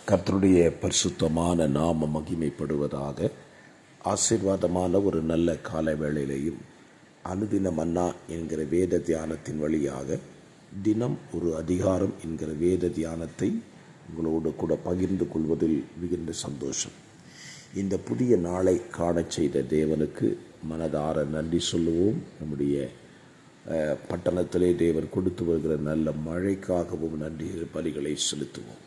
கர்த்தருடைய பரிசுத்தமான நாம மகிமைப்படுவதாக. ஆசீர்வாதமான ஒரு நல்ல கால வேளையிலையும் அனுதின மன்னா என்கிற வேத தியானத்தின் வழியாக தினம் ஒரு அதிகாரம் என்கிற வேத தியானத்தை உங்களோடு கூட பகிர்ந்து கொள்வதில் மிகுந்த சந்தோஷம். இந்த புதிய நாளை காணச் செய்த தேவனுக்கு மனதார நன்றி சொல்லுவோம். நம்முடைய பட்டணத்திலே தேவன் கொடுத்து வருகிற நல்ல மழைக்காகவும் நன்றி பலிகளை செலுத்துவோம்.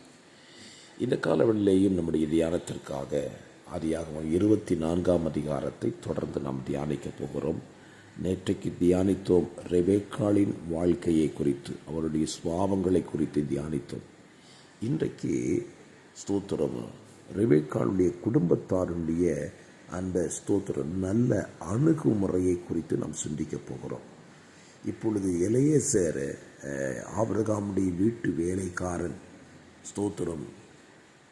இந்த காலவெளியிலேயும் நம்முடைய தியானத்திற்காக ஆதியாகமம் 24ஆம் அதிகாரத்தை தொடர்ந்து நாம் தியானிக்கப் போகிறோம். நேற்றைக்கு தியானித்தோம் ரெபெக்காளின் வாழ்க்கையை குறித்து, அவருடைய சுபாவங்களை குறித்து தியானித்தோம். இன்றைக்கு ஸ்தோத்திரம் ரெபெக்காளுடைய குடும்பத்தாருடைய அந்த ஸ்தோத்திரம் நல்ல அணுகுமுறையை குறித்து நாம் சிந்திக்கப் போகிறோம். இப்பொழுது எலியேசர் ஆபிரகாமுடைய வீட்டு வேலைக்காரன் ஸ்தோத்திரம்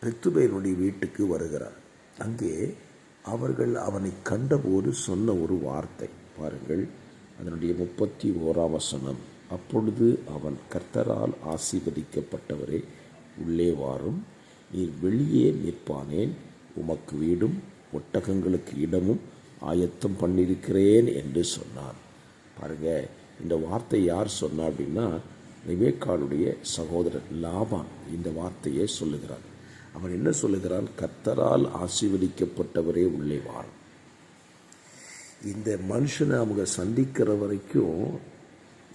பெத்துவேலுடைய வீட்டுக்கு வருகிறார். அங்கே அவர்கள் அவனை கண்டபோது சொன்ன ஒரு வார்த்தை பாருங்கள், அதனுடைய 31ஆம் வசனம். அப்பொழுது அவன், கர்த்தரால் ஆசீர்வதிக்கப்பட்டவரே உள்ளே வாரும், நீர் வெளியே நிற்பானேன், உமக்கு வீடும் ஒட்டகங்களுக்கு இடமும் ஆயத்தம் பண்ணியிருக்கிறேன் என்று சொன்னான். பாருங்க, இந்த வார்த்தை யார் சொன்னா அப்படின்னா ரெபெக்காளுடைய சகோதரன் லாபான் இந்த வார்த்தையை சொல்லுகிறான். அவன் என்ன சொல்லுகிறான்? கர்த்தரால் ஆசீர்வதிக்கப்பட்டவரே உள்ளே வாரும். இந்த மனுஷனை அவங்க சந்திக்கிற வரைக்கும்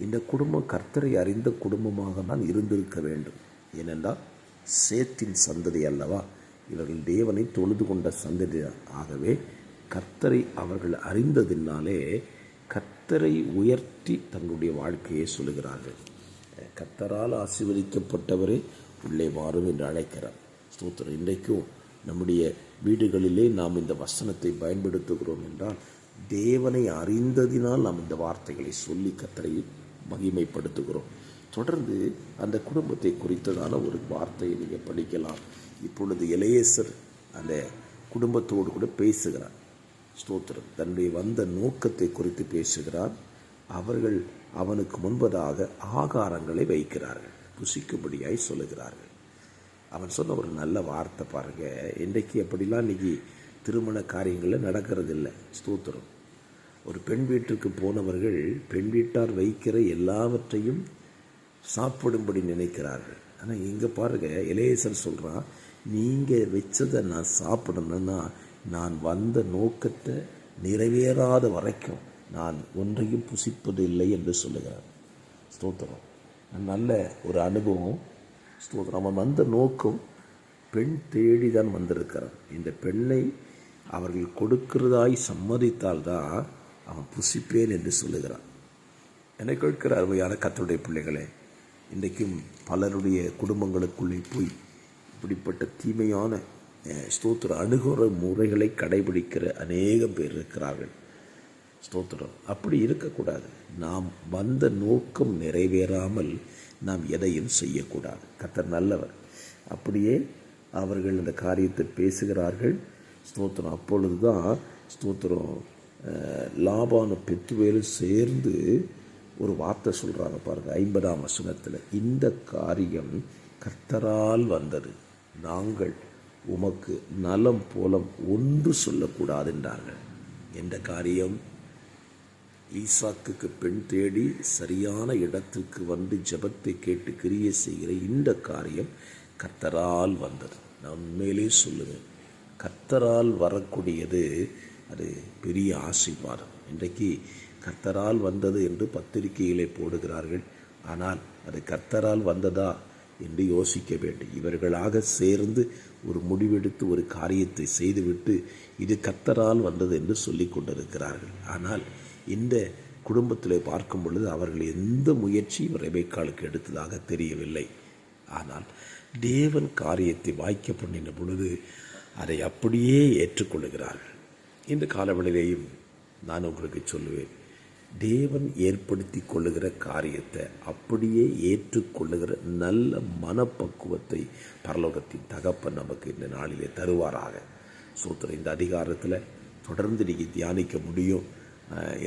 இந்த குடும்பம் கர்த்தரை அறிந்த குடும்பமாக தான் இருந்திருக்க வேண்டும். ஏனென்றால் சேத்தின் சந்ததி அல்லவா, இவர்கள் தேவனை தொழுது கொண்ட சந்ததி. ஆகவே கர்த்தரை அவர்கள் அறிந்ததினாலே கர்த்தரை உயர்த்தி தங்களுடைய வாழ்க்கையை சொல்லுகிறார்கள். கர்த்தரால் ஆசீர்வதிக்கப்பட்டவரே உள்ளே வாரும் என்று அழைக்கிறார். ஸ்தோத்திரம். இன்றைக்கும் நம்முடைய வீடுகளிலே நாம் இந்த வசனத்தை பயன்படுத்துகிறோம் என்றால் தேவனை அறிந்ததினால் நாம் இந்த வார்த்தைகளை சொல்லி கர்த்தரை மகிமைப்படுத்துகிறோம். தொடர்ந்து அந்த குடும்பத்தை குறித்ததான ஒரு வார்த்தையை நீங்கள் படிக்கலாம். இப்பொழுது எலியேசர் அந்த குடும்பத்தோடு கூட பேசுகிறார். ஸ்தோத்திரம். தன்னுடைய வந்த நோக்கத்தை குறித்து பேசுகிறார். அவர்கள் அவனுக்கு முன்பதாக ஆகாரங்களை வைக்கிறார்கள், புசிக்கும்படியாய் சொல்லுகிறார்கள். அவன் சொன்ன ஒரு நல்ல வார்த்தை பாருங்க. இன்றைக்கு அப்படிலாம் இன்றைக்கி திருமண காரியங்களில் நடக்கிறதில்லை. ஸ்தோத்திரம். ஒரு பெண் வீட்டுக்கு போனவர்கள் பெண் வீட்டார் வைக்கிற எல்லாவற்றையும் சாப்பிடும்படி நினைக்கிறார்கள். ஆனால் இங்கே பாருங்கள், எலியேசர் சொல்கிறான், நீங்கள் வச்சதை நான் சாப்பிடணுன்னா நான் வந்த நோக்கத்தை நிறைவேறாத வரைக்கும் நான் ஒன்றையும் புசிப்பது இல்லை என்று சொல்லுகிறார். ஸ்தோத்திரம். நல்ல ஒரு அனுபவம். ஸ்தோத்திரம். அவன் வந்த நோக்கம் பெண் தேடி தான் வந்திருக்கிறான். இந்த பெண்ணை அவர்கள் கொடுக்கிறதாய் சம்மதித்தால்தான் அவன் புசிப்பேன் என்று சொல்லுகிறான். என்னை கேட்கிற அருமையான கர்த்தருடைய பிள்ளைகளே, இன்றைக்கும் பலருடைய குடும்பங்களுக்குள்ளே போய் இப்படிப்பட்ட தீமையான ஸ்தோத்திர அணுகுற முறைகளை கடைபிடிக்கிற அநேகம் பேர் இருக்கிறார்கள். ஸ்தோத்திரம். அப்படி இருக்கக்கூடாது. நாம் வந்த நோக்கம் நிறைவேறாமல் நாம் எதையும் செய்யக்கூடாது. கர்த்தர் நல்லவர். அப்படியே அவர்கள் இந்த காரியத்தை பேசுகிறார்கள். ஸ்தோத்திரம். அப்பொழுது தான் ஸ்தோத்திரம் லாபான பெத்துவேலும் சேர்ந்து ஒரு வார்த்தை சொல்கிறாங்க பாருங்கள். 50ஆம் வசனத்தில், இந்த காரியம் கர்த்தரால் வந்தது, நாங்கள் உமக்கு நலம் போலம் ஒன்று சொல்லக்கூடாது என்றார்கள். என்ற காரியம்? ஈசாக்குக்கு பெண் தேடி சரியான இடத்துக்கு வந்து ஜெபத்தை கேட்டு கிரியை செய்கிற இந்த காரியம் கர்த்தரால் வந்தது. நான் உண்மையிலே சொல்லுவேன், கர்த்தரால் வரக்கூடியது அது பெரிய ஆசீர்வாதம். இன்றைக்கு கர்த்தரால் வந்தது என்று பத்திரிகையிலே போடுகிறார்கள். ஆனால் அது கர்த்தரால் வந்ததா என்று யோசிக்க வேண்டும். இவர்களாக சேர்ந்து ஒரு முடிவெடுத்து ஒரு காரியத்தை செய்துவிட்டு இது கர்த்தரால் வந்தது என்று சொல்லி கொண்டிருக்கிறார்கள். ஆனால் இந்த குடும்பத்தில் பார்க்கும் பொழுது அவர்கள் எந்த முயற்சியும் ரெபெக்காளுக்கு எடுத்ததாக தெரியவில்லை. ஆனால் தேவன் காரியத்தை வாய்க்க பண்ணின பொழுது அதை அப்படியே ஏற்றுக்கொள்ளுகிறார்கள். இந்த காலவெளியிலேயும் நான் உங்களுக்கு சொல்லுவேன், தேவன் ஏற்படுத்தி கொள்ளுகிற காரியத்தை அப்படியே ஏற்றுக்கொள்ளுகிற நல்ல மனப்பக்குவத்தை பரலோகத்தின் தகப்பன் நமக்கு இந்த நாளிலே தருவாராக. சூத்திரம். இந்த அதிகாரத்தில் தொடர்ந்து நீங்கள் தியானிக்க முடியும்.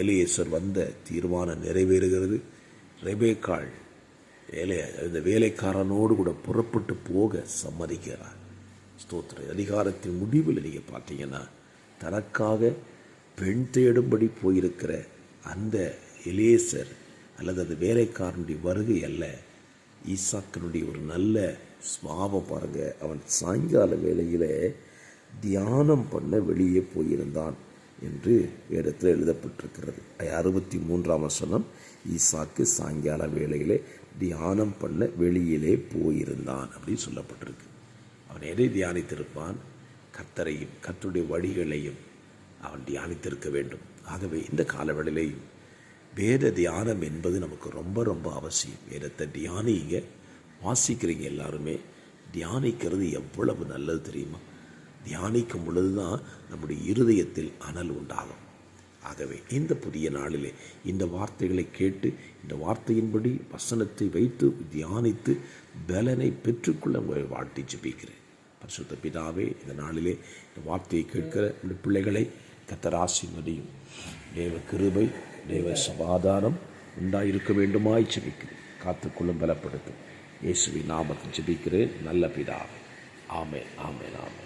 எலியேசர் வந்த தீர்மானம் நிறைவேறுகிறது. ரெபெக்காள் இந்த வேலைக்காரனோடு கூட புறப்பட்டு போக சம்மதிக்கிறார். ஸ்தோத்திரம். அதிகாரத்தின் முடிவில் நீங்கள் பார்த்தீங்கன்னா, தனக்காக பெண் தேடும்படி போயிருக்கிற அந்த எலியேசர் அல்லது அந்த வேலைக்காரனுடைய வருகை அல்ல, ஈசாக்கினுடைய ஒரு நல்ல சுபாவம் பாருங்க. அவன் சாயங்கால வேளையில் தியானம் பண்ண வெளியே போயிருந்தான் என்று இடத்துல எழுதப்பட்டிருக்கிறது. 63ஆம் வசனம், ஈசாக்கு சாயங்கால வேளையிலே தியானம் பண்ண வெளியிலே போயிருந்தான் அப்படின்னு சொல்லப்பட்டிருக்கு. அவன் எதை தியானித்திருப்பான்? கர்த்தரையும் கர்த்தருடைய வழிகளையும் அவன் தியானித்திருக்க வேண்டும். ஆகவே இந்த காலவேளையிலையும் வேத தியானம் என்பது நமக்கு ரொம்ப ரொம்ப அவசியம். வேதத்தை தியானிங்க, வாசிக்கிறீங்க. எல்லாருமே தியானிக்கிறது எவ்வளவு நல்லது தெரியுமா? தியானிக்கும் பொழுது தான் நம்முடைய இருதயத்தில் அனல் உண்டாகும். ஆகவே இந்த புதிய நாளிலே இந்த வார்த்தைகளை கேட்டு, இந்த வார்த்தையின்படி வசனத்தை வைத்து தியானித்து பலனை பெற்றுக்கொள்ள உங்களை வாழ்த்தி ஜெபிக்கிறேன். பரிசுத்த பிதாவே, இந்த நாளிலே இந்த வார்த்தையை கேட்கிற இந்த பிள்ளைகளை கர்த்தர் ஆசீர்வதியும். தேவ கிருபை, தேவ சமாதானம் உண்டாயிருக்க வேண்டுமாய் ஜெபிக்கிறேன். காத்துக்கொள்ளும், பலப்படுத்தும். இயேசுவின் நாமத்தில் ஜெபிக்கிறேன் நல்ல பிதாவே. ஆமென், ஆமென், ஆமென்.